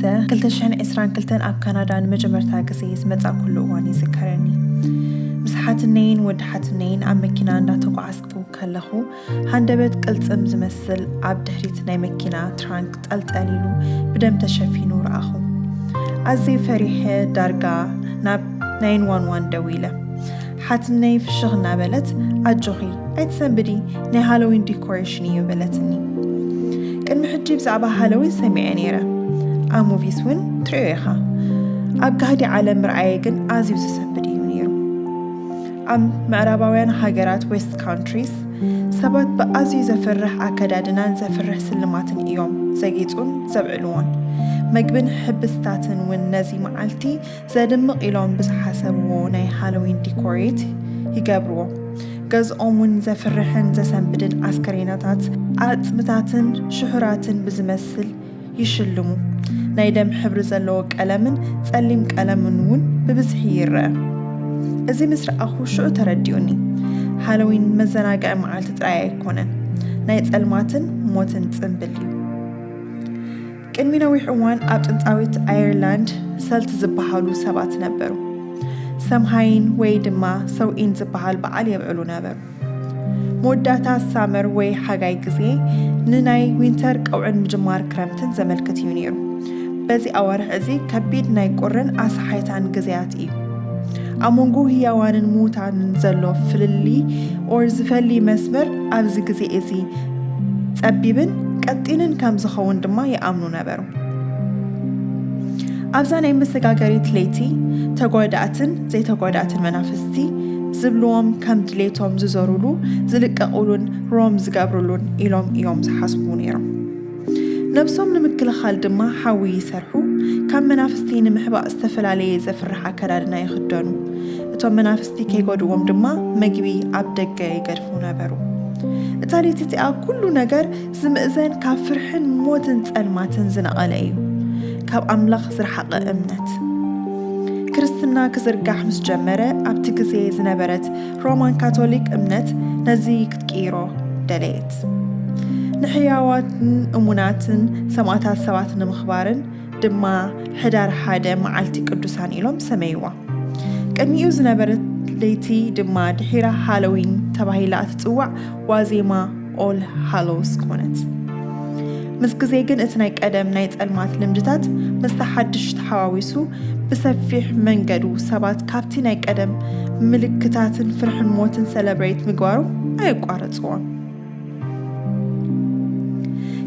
نحسه كلتا شحن عسران كلتن أب كندا مجمرتا قسيز متى كل واني ذكرني مسحات النين ودحات النين عم مكينا دا تقعسكو كلخو هندبت قلت زمثل عب دحريت ناي مكينا ترانك تقلت قليلو بدم تشفينو رأخو عزي فريحة دارقا ناب 911 دويلة حتى ناي في الشغل نابلت عجوغي عيد سنبدي ناي هالوين ديكوريشني يبلتني كان محجي بزعبا هالوين سمعني را موفيس وين تريخا أب قاعدي عالم رأيقن عزي وسسنبدي معرباوያን ሃገራት ዌስት ካንትሪስ ሰባት በአዝዩ ዘፈርሕ አከዳድናን ዘፈርሕ ስልማትን እዮም ዘጌጹን ዘብዕልዎን መግብን ሕብስታትን ውን ነዚ መዓልቲ ዘድምቕ ኢሎም ብዝሓሰብዎ ናይ ሃሎዊን ዲኮሬት ይገብርዎ ገዝኦም ውን ዘፍርሕን ዘሰንብድን አስከሬናታት አጽምታትን ሽሑራትን ብዝመስል ይሽልሙ ናይ ደም ሕብሪ ዘለዎ ቀለምን ጸሊም ቀለምን ውን ብብዝሒ ይርአ إذا مسر أخو شو ترديوني هالوين مزناقع معالت رأي يكونن نايت ألماتن موتن تنبلي كان مينوي حوان أبتنتاويت أيرلاند سالت زبحالو سبات نبرو سمهاين ويدما سوئين زبحال بعالي يبعلو نبرو موداتا سامر وي حاقاي قزي نناي وينتر قوعن مجمار كرامتن زملكت يونيرو بزي أورح ازي كبيد ناي قرن أصحيتان قزيات إيو أمونغو هيوانن موتانن زلو فللي أور زفلي مسمر أبز قزي إزي تأبيبن كتينن كام زخون دما يأمنو نبرو أبزان أي مسقاقري تليتي تقويداتن زي تقويداتن منافستي زبلوهم كام دليتهم ززارولو زلق أقولون روم زقابرولون إلوم إيوم زحاسبونيرو نفسهم نمكل خال دما حاوي يسرحو كم منافستين محبا استفل عليه زفرح كرارنا يخدانو اتوم منافستي كيقودوهم دما مجبي عبدك يقرفو نبرو اتالي تتقى كل نجر زمئزان كافرحن موتن تسألماتن زنقاليو كاب أملخ زرحق أمنت كريستنا كزرقاح مسجمرة عبتقزي زنبرت رومان كاثوليك أمنت نزيك تكيرو دليت نحياواتن أموناتن سمعتها سواتن مخبارن دما حدار حادة معالتي قدوسان إلوم سميوا كان يوز نبرت ليتي دما دحيرا هالوين تباهيلات تتوع وازيما أول هالوز كونت مسكزيقن اتنايك أدم نايت المات لمجتات مستحدش تحاويسو بسفيح منقدو سابات كابتي نايك أدم ملكتاتن فرحن موتن سيلبريت مقوارو أيقوارتوان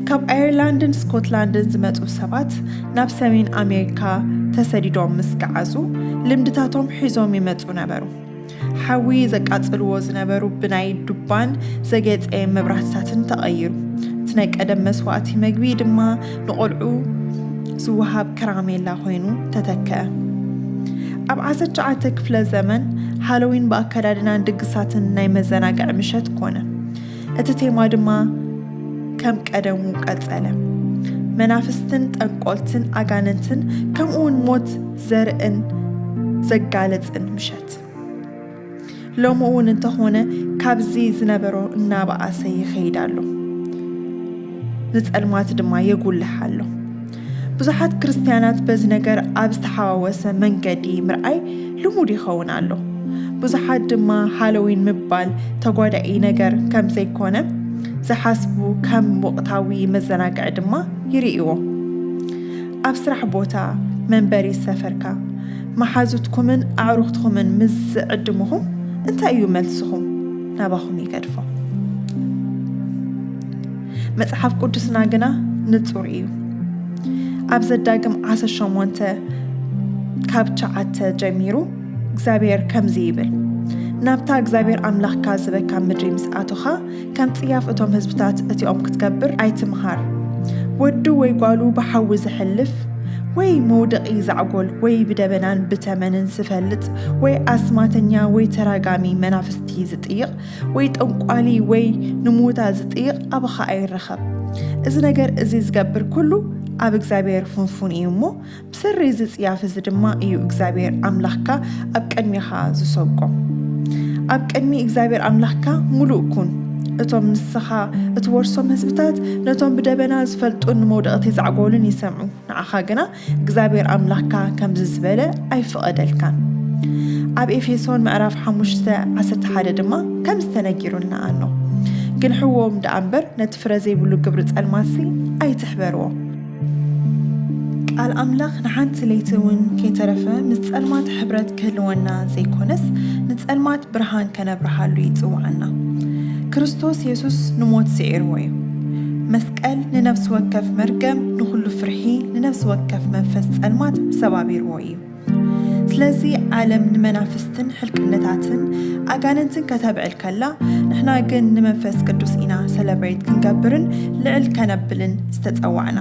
كاب أيرلاندن سكوتلاندن زمتو سبات ناب سمين أمريكا تسديدوم مسكعزو لمدتاتهم حيزوم يمتو نبرو حوي زكات الوز نبرو بناي دبان زجت أي مبرحتاتن تغيرو تنايك أدم مسواتي مقبي دما نقلعو زوهاب كرامي لا خوينو تتكا أب عزت جعتك في الزمن هالوين بأكدادنا دقساتن ناي مزناقع مشت كونه اتتيما دما كم قدمو قصله منافستن طنقولتن اغاننتن كمون موت زرئن زغالصن مشت لومون انتخونه كابزي زنبرو እና ባአሰ ይخيدالو ንጸልማት ድማ ይጉልሃሉ ብዙሓት ክርስቲያናት በዚ ነገር ኣብስተሓዋወሰ መንገዲ ምርአይ ልሙድ ይኸውናሉ ብዙሓት ድማ ሃሎዊን ምባል ተጓዳኢ ነገር ከም ዘይኮነ زحاسبو كم وقتاوي مزناقع دما يريئو أبسرح بوتا منبري السفركا محازوتكمن أعروختكمن مز عدمهم انت أيو ملسهم ناباهم يقدفو متحف قدسنا قنا نتصوريو أبزداقم عسى شمونتا كابتشعات جميرو اكزابير كم زيبل نابتا اكزابير أملاخ كازبه كام مدريمس آتوخا كم تياف اتوم هزبتات اتيوم كتكبر ايتمهار ودو ويقالو بحوز حلف وي مودقي زعقول وي بدبنان بتمنن سفلت وي أسماتنيا وي تراغامي منافستي زتيق وي تنقالي وي نموتا زتيق أبخا أي رخب إذا نقر إزي زقبر كله أب اكزابير فنفون إيمو بسري زيز يافز دما إيو اكزابير أملاخكا أب كنميخا زسوقو أب كنمي اكزابير أملاخكا ملوكون እቶም ንስኻ እትወርሶም ህዝብታት ነቶም ብደበና ዝፈልጡን መውደቕቲ ዝዓጎልን ይሰምዑ ንዓኻ ግና እግዚአብሔር ኣምላኽካ ከምዚ ዝበለ ኣይፍቐደልካን። ኣብ ኤፌሶን ምዕራፍ 5:11 ድማ ከም ዝተነጊሩልና ኣሎ ግን ሕዎም ደኣምበር ነቲ ፍረ ዘይብሉ ግብሪ ጸልማሲ ኣይትሕበርዎ። ቃል ኣምላኽ ንሓንቲ ለይቲ እውን ከይተረፈ ምስ ጸልማት ሕብረት ክህልወና ዘይኮነስ ንጸልማት ብርሃን ከነብርሃሉ ይጽዋዕና። ክርስቶስ ኢየሱስ ንሞት ስዒርዎ እዩ። መስቀል ንነፍሲ ወከፍ መርገም ንኹሉ ፍርሒ ንነፍሲ ወከፍ መንፈስ ጸልማት ሰባቢርዎ እዩ። ስለዚ ዓለም ንመናፍስትን ሕልቅነታትን ኣጋንንትን ከተብዕል ከላ ንሕና ግን ንመንፈስ ቅዱስ ኢና ሰለብሬት ክንገብርን ልዕል ከነብልን ዝተጸዋዕና።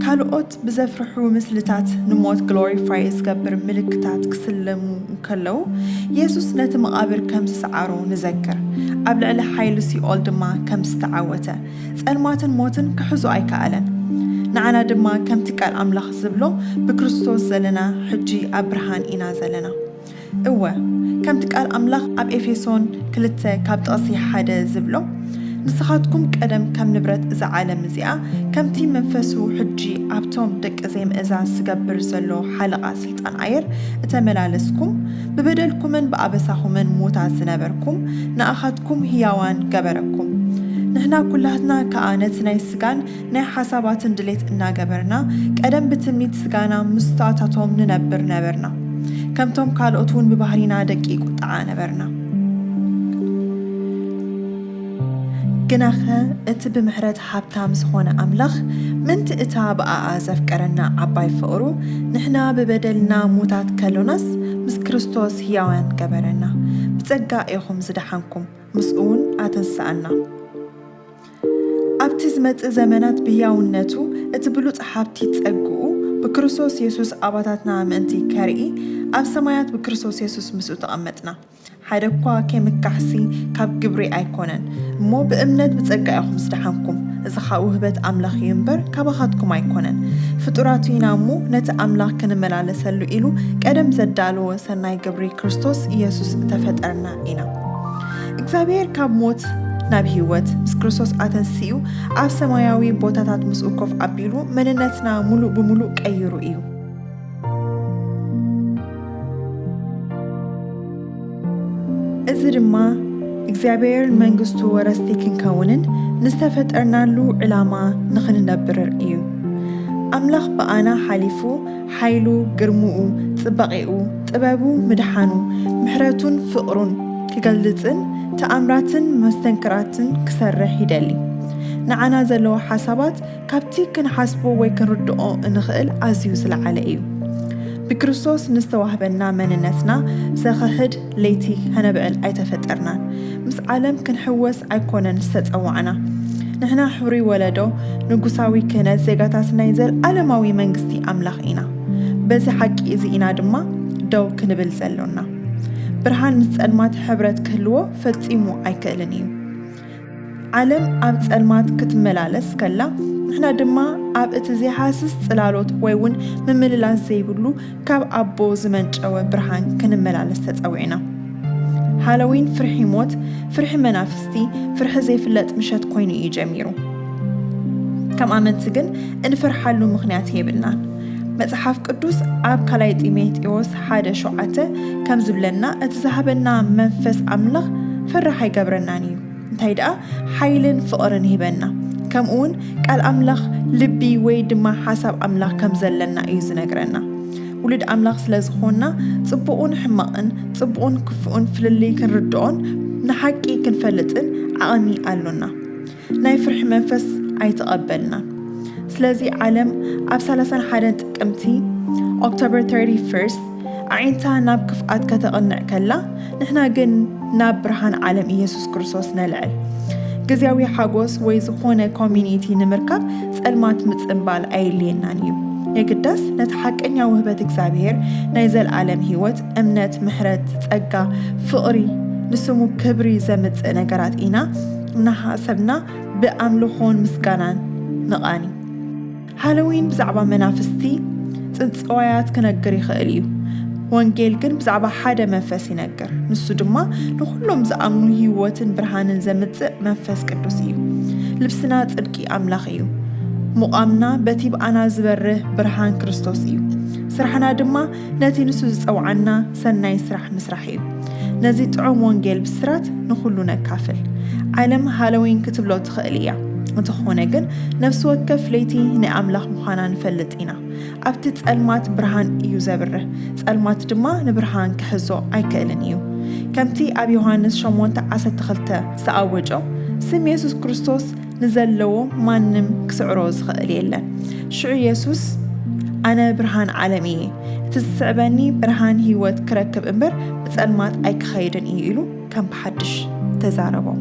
ካልኦት ብዘፍርሑ ምስልታት ንሞት ግሎሪፋይ ዝገብር ምልክታት ክስለሙ ከለው ኢየሱስ ነቲ መቃብር ከም ዝሰዓሮ ንዘክር። ኣብ ልዕሊ ሓይሊ ሲኦል ድማ ከም ዝተዓወተ ጸልማትን ሞትን ክሕዙ ኣይከኣለን። ንዓና ድማ ከምቲ ቃል ኣምላኽ ዝብሎ ብክርስቶስ ዘለና ሕጂ ኣብ ብርሃን ኢና ዘለና። እወ ከምቲ ቃል ኣምላኽ ኣብ ኤፌሶን 2 ካብ ጥቕሲ 1 ዝብሎ ንስኻትኩም ቀደም ከም ንብረት እዛ ዓለም እዚኣ ከምቲ መንፈሱ ሕጂ ኣብቶም ደቂ ዘይምእዛዝ ዝገብር ዘሎ ሓለቓ ስልጣን ኣየር እተመላለስኩም ብበደልኩምን ብኣበሳኹምን ሙታት ዝነበርኩም ንኣኻትኩም ህያዋን ገበረኩም። ንሕና ኩላትና ከዓ ነቲ ናይ ስጋን ናይ ሓሳባትን ድሌት እናገበርና ቀደም ብትምኒት ስጋና ምስታታቶም ንነብር ነበርና። ከምቶም ካልኦት እውን ብባህሪና ደቂቅ ቁጣዓ ነበርና። ግናኸ እቲ ብምሕረት ሃብታም ዝኾነ ኣምላኽ ምንቲ እታ ብኣኣ ዘፍቀረና ዓባይ ፍቕሩ ንሕና ብበደልና ሙታት ከሎናስ ምስ ክርስቶስ ህያዋን ገበረና። ብጸጋ ኢኹም ዝደሓንኩም ምስኡ እውን ኣተንስኣና። ኣብቲ ዝመጽእ ዘመናት ብህያውነቱ እቲ ብሉፅ ሃብቲ ጸግኡ ብክርስቶስ ኢየሱስ ኣባታትና ምእንቲ ከርኢ ኣብ ሰማያት ብክርስቶስ ኢየሱስ ምስኡ ተቐመጥና። ሓደ እኳ ከይምካሕሲ ካብ ግብሪ ኣይኮነን እሞ ብእምነት ብጸጋ ኢኹም ዝደሓንኩም። እዚ ኻብ ውህበት ኣምላኽ እዩ እምበር ካባኻትኩም ኣይኮነን። ፍጡራቱ ኢና እሞ ነቲ ኣምላኽ ክንመላለሰሉ ኢሉ ቀደም ዘዳለወ ሰናይ ግብሪ ክርስቶስ ኢየሱስ ተፈጠርና ኢና። እግዚአብሔር ካብ ሞት ናብ ህይወት ምስ ክርስቶስ ኣተንስኡ ኣብ ሰማያዊ ቦታታት ምስኡ ኮፍ ኣቢሉ መንነትና ሙሉእ ብሙሉእ ቀይሩ እዩ። እዚ ድማ እግዚአብሔር መንግስቱ ወረስቲ ክንከውንን ንዝተፈጠርናሉ ዕላማ ንኽንነብር እዩ። ኣምላኽ ብኣና ሓሊፉ ሓይሉ፣ ግርምኡ፣ ጽባቂኡ፣ ጥበቡ፣ ምድሓኑ፣ ምሕረቱን ፍቕሩን ክገልጽን ተኣምራትን መስተንክራትን ክሰርሕ ይደሊ። ንዓና ዘለዎ ሓሳባት ካብቲ ክንሓስቦ ወይ ክንርድኦ እንኽእል ኣዝዩ ዝለዓለ እዩ። ብክርስቶስ ንዝተዋህበና መንነትና ዘኽሕድ ለይቲ ከነብዕል ኣይተፈጠርናን። ምስ ዓለም ክንሕወስ ኣይኮነን ዝተጸዋዕና። ንሕና ሕብሪ ወለዶ ንጉሳዊ ክህነት ዜጋታት ናይ ዘለዓለማዊ መንግስቲ ኣምላኽ ኢና። በዚ ሓቂ እዚ ኢና ድማ ደው ክንብል ዘሎና። ብርሃን ምስ ጸልማት ሕብረት ክህልዎ ፈጺሙ ኣይክእልን እዩ። ዓለም ኣብ ጸልማት ክትመላለስ ከላ ንሕና ድማ ኣብ እቲ ዘይሓስስ ጽላሎት ወይ እውን ምምልላስ ዘይብሉ ካብ ኣቦ ዝመንጨወ ብርሃን ክንመላለስ ተጸዊዕና። ሃሎዊን ፍርሒ ሞት፣ ፍርሒ መናፍስቲ፣ ፍርሒ ዘይፍለጥ ምሸት ኮይኑ እዩ ጀሚሩ። ከም ኣመንቲ ግን እንፍርሓሉ ምኽንያት የብልናን። መጽሓፍ ቅዱስ ኣብ ካልኣይ ጢሞቴዎስ 1:7 ከም ዝብለና እቲ ዝሃበና መንፈስ ኣምላኽ ፍራሕ ኣይገብረናን እዩ። እንታይ ደኣ ሓይልን ፍቕርን ይህበና። ከምኡውን ቃል ኣምላኽ ልቢ ወይ ድማ ሓሳብ ኣምላኽ ከም ዘለና እዩ ዝነግረና። ውሉድ ኣምላኽ ስለ ዝኾንና ጽቡቕን ሕማቕን ጽቡቕን ክፉኡን ፍልልይ ክንርድኦን ንሓቂ ክንፈልጥን ዓቕሚ ኣሎና። ናይ ፍርሒ መንፈስ ኣይተቐበልና። ስለዚ ዓለም ኣብ 31 ጥቅምቲ ኦክቶበር 31 ኣዒንታ ናብ ክፍኣት ከተቐንዕ ከላ ንሕና ግን ናብ ብርሃን ዓለም ኢየሱስ ክርስቶስ ነልዕል። ጊዜያዊ ሓጎስ ወይ ዝኾነ ኮሚኒቲ ንምርካብ ጸልማት ምጽንባል ኣይልየናን እዩ። የግዳስ ነቲ ሓቀኛ ውህበት እግዚአብሔር ናይ ዘለዓለም ህይወት፣ እምነት፣ ምሕረት፣ ጸጋ፣ ፍቕሪ ንስሙ ክብሪ ዘምጽእ ነገራት ኢና እናሓሰብና ብኣምልኾን ምስጋናን ንቓኒ። ሃሎዊን ብዛዕባ መናፍስቲ ጽንጽዋያት ክነግር ይኽእል እዩ። ወንጌል ግን ብዛዕባ ሓደ መንፈስ ይነግር ንሱ ድማ ንኩሎም ዝኣምኑ ህይወትን ብርሃንን ዘምጽእ መንፈስ ቅዱስ እዩ ልብስና ጽድቂ ኣምላኽ እዩ ሙቓምና በቲ ብኣና ዝበርህ ብርሃን ክርስቶስ እዩ ስራሕና ድማ ነቲ ንሱ ዝጸውዓና ሰናይ ስራሕ ምስራሕ እዩ ነዚ ጥዑም ወንጌል ብስራት ንኩሉ ነካፍል ዓለም ሃሎዊን ክትብሎ ትኽእል እያ እንተኾነ ግን ነፍሲ ወከፍ ለይቲ ናይ ኣምላኽ ምዃና ንፈልጥ ኢና ኣብቲ ጸልማት ብርሃን እዩ ዘብርህ ጸልማት ድማ ንብርሃን ክሕዞ ኣይክእልን እዩ ከምቲ ኣብ ዮሐንስ 8:12 ዝተኣወጆ ስም ኢየሱስ ክርስቶስ ንዘለዎ ማንም ክስዕሮ ዝኽእል የለን ሽዑ ኢየሱስ ኣነ ብርሃን ዓለም እየ እቲ ዝስዕበኒ ብርሃን ህይወት ክረክብ እምበር ብጸልማት ኣይክኸይድን እዩ ኢሉ ከም ብሓድሽ ተዛረቦም